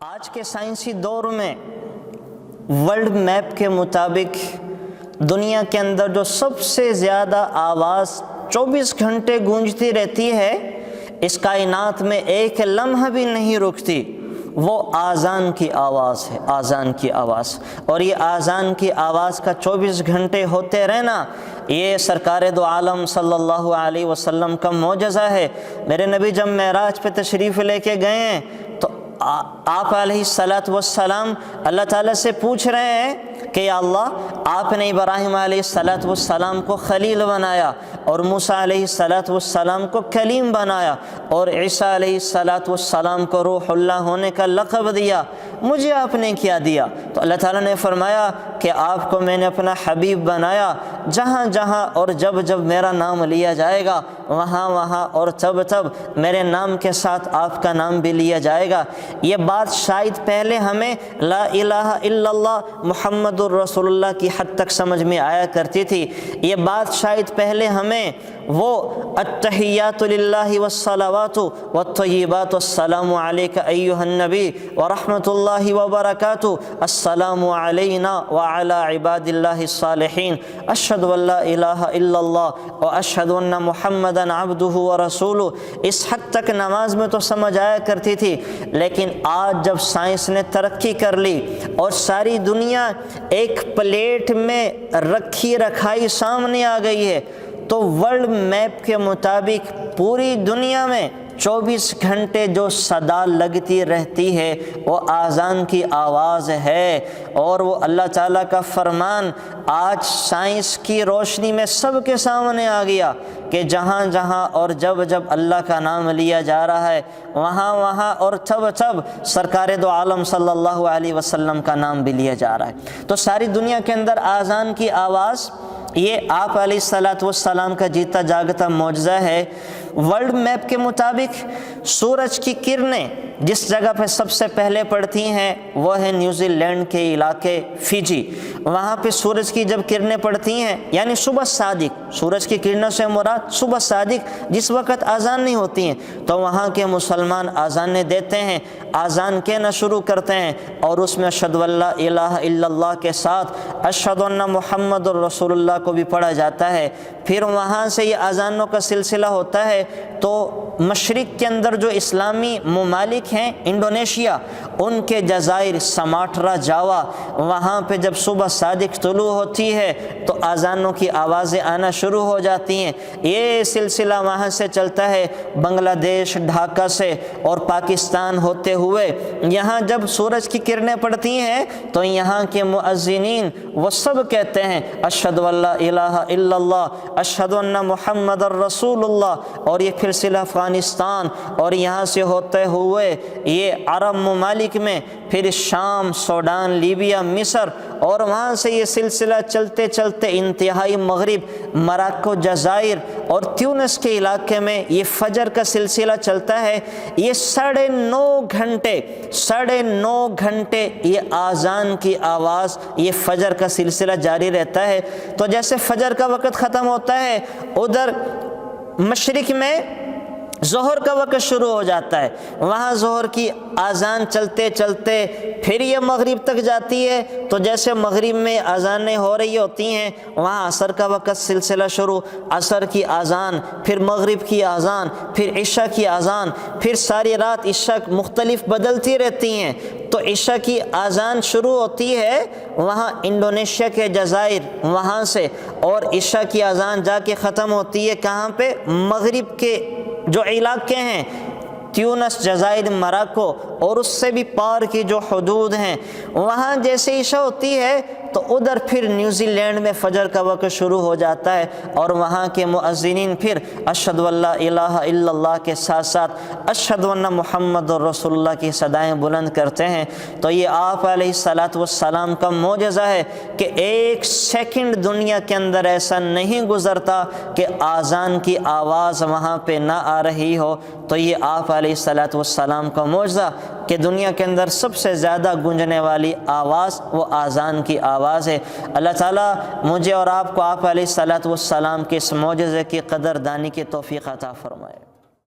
آج کے سائنسی دور میں ورلڈ میپ کے مطابق دنیا کے اندر جو سب سے زیادہ آواز 24 گھنٹے گونجتی رہتی ہے، اس کائنات میں ایک لمحہ بھی نہیں رکتی، وہ آذان کی آواز ہے، آذان کی آواز۔ اور یہ آذان کی آواز کا 24 گھنٹے ہوتے رہنا، یہ سرکار دو عالم صلی اللہ علیہ وسلم کا معجزہ ہے۔ میرے نبی جب معراج پہ تشریف لے کے گئے ہیں تو آپ علیہ السلام اللہ تعالیٰ سے پوچھ رہے ہیں کہ یا اللہ، آپ نے ابراہیم علیہ السلام کو خلیل بنایا اور موسیٰ علیہ السلام کو کلیم بنایا اور عیسیٰ علیہ السلام کو روح اللہ ہونے کا لقب دیا، مجھے آپ نے کیا دیا؟ تو اللہ تعالیٰ نے فرمایا کہ آپ کو میں نے اپنا حبیب بنایا، جہاں جہاں اور جب جب میرا نام لیا جائے گا وہاں وہاں اور تب تب میرے نام کے ساتھ آپ کا نام بھی لیا جائے گا۔ یہ بات شاید پہلے ہمیں لا الہ الا اللہ محمد الرسول اللہ کی حد تک سمجھ میں آیا کرتی تھی، یہ بات شاید پہلے ہمیں وہ التحیات للہ والصلوات والطیبات السلام علیک ایہا النبی ورحمۃ اللہ وبرکاتہ السلام علینا وعلی عباد اللہ الصالحین اشہد ان لا الہ الا اللہ واشہد ان محمدا عبدہ ورسولہ، اس حد تک نماز میں تو سمجھ آیا کرتی تھی۔ لیکن آج جب سائنس نے ترقی کر لی اور ساری دنیا ایک پلیٹ میں رکھی رکھائی سامنے آ گئی ہے، تو ورلڈ میپ کے مطابق پوری دنیا میں 24 گھنٹے جو صدا لگتی رہتی ہے وہ آذان کی آواز ہے، اور وہ اللہ تعالیٰ کا فرمان آج سائنس کی روشنی میں سب کے سامنے آ گیا کہ جہاں جہاں اور جب جب اللہ کا نام لیا جا رہا ہے وہاں وہاں اور تب تب سرکار دو عالم صلی اللہ علیہ وسلم کا نام بھی لیا جا رہا ہے۔ تو ساری دنیا کے اندر آذان کی آواز یہ آپ علیہ السلام کا جیتا جاگتا معجزہ ہے۔ ورلڈ میپ کے مطابق سورج کی کرنیں جس جگہ پہ سب سے پہلے پڑتی ہیں وہ ہے نیوزی لینڈ کے علاقے فیجی۔ وہاں پہ سورج کی جب کرنیں پڑتی ہیں یعنی صبح صادق، سورج کی کرنوں سے مراد صبح صادق جس وقت اذان نہیں ہوتی ہیں، تو وہاں کے مسلمان اذانیں دیتے ہیں، اذان کہنا شروع کرتے ہیں اور اس میں اشہد ان لا الہ الا اللہ کے ساتھ اشہد ان محمد الرسول اللہ کو بھی پڑھا جاتا ہے۔ پھر وہاں سے یہ اذانوں کا سلسلہ ہوتا ہے تو مشرق کے اندر جو اسلامی ممالک ہیں، انڈونیشیا، ان کے جزائر سماٹرا، جاوا، وہاں پہ جب صبح صادق طلوع ہوتی ہے تو اذانوں کی آوازیں آنا شروع ہو جاتی ہیں۔ یہ سلسلہ وہاں سے چلتا ہے بنگلہ دیش، ڈھاکہ سے اور پاکستان ہوتے ہوئے یہاں جب سورج کی کرنیں پڑتی ہیں تو یہاں کے مؤذنین وہ سب کہتے ہیں اشہد ان لا الہ الا اللہ اشہد ان محمد الرسول اللہ، اور یہ پھر سلسلہ افغانستان اور یہاں سے ہوتے ہوئے یہ عرب ممالک میں پھر شام، سوڈان، لیبیا، مصر، اور وہاں سے یہ سلسلہ چلتے چلتے انتہائی مغرب مراکو، جزائر اور تیونس کے علاقے میں یہ فجر کا سلسلہ چلتا ہے۔ یہ 9.5 گھنٹے یہ آذان کی آواز، یہ فجر کا سلسلہ جاری رہتا ہے۔ تو جیسے فجر کا وقت ختم ہوتا ہے ادھر مشرق میں ظہر کا وقت شروع ہو جاتا ہے، وہاں ظہر کی اذان چلتے چلتے پھر یہ مغرب تک جاتی ہے، تو جیسے مغرب میں اذانیں ہو رہی ہوتی ہیں وہاں عصر کا وقت سلسلہ شروع، عصر کی اذان، پھر مغرب کی اذان، پھر عشاء کی اذان، پھر ساری رات عشاء مختلف بدلتی رہتی ہیں۔ تو عشاء کی اذان شروع ہوتی ہے وہاں انڈونیشیا کے جزائر وہاں سے، اور عشاء کی اذان جا کے ختم ہوتی ہے کہاں پہ؟ مغرب کے جو علاقے ہیں، تیونس، جزائر، مراکو اور اس سے بھی پار کی جو حدود ہیں، وہاں جیسے عشاء ہوتی ہے تو ادھر پھر نیوزی لینڈ میں فجر کا وقت شروع ہو جاتا ہے، اور وہاں کے مؤذنین پھر اشہد ان لا الہ الا اللہ کے ساتھ ساتھ اشہد ان محمد الرسول اللہ کی صدائیں بلند کرتے ہیں۔ تو یہ آپ علیہ السلام کا معجزہ ہے کہ ایک سیکنڈ دنیا کے اندر ایسا نہیں گزرتا کہ آذان کی آواز وہاں پہ نہ آ رہی ہو۔ تو یہ آپ علیہ السلام کا معجزہ کہ دنیا کے اندر سب سے زیادہ گونجنے والی آواز وہ آذان کی آواز ہے۔ اللہ تعالیٰ مجھے اور آپ کو آپ علیہ السلام کے اس معجزے کی قدر دانی کی توفیق عطا فرمائے۔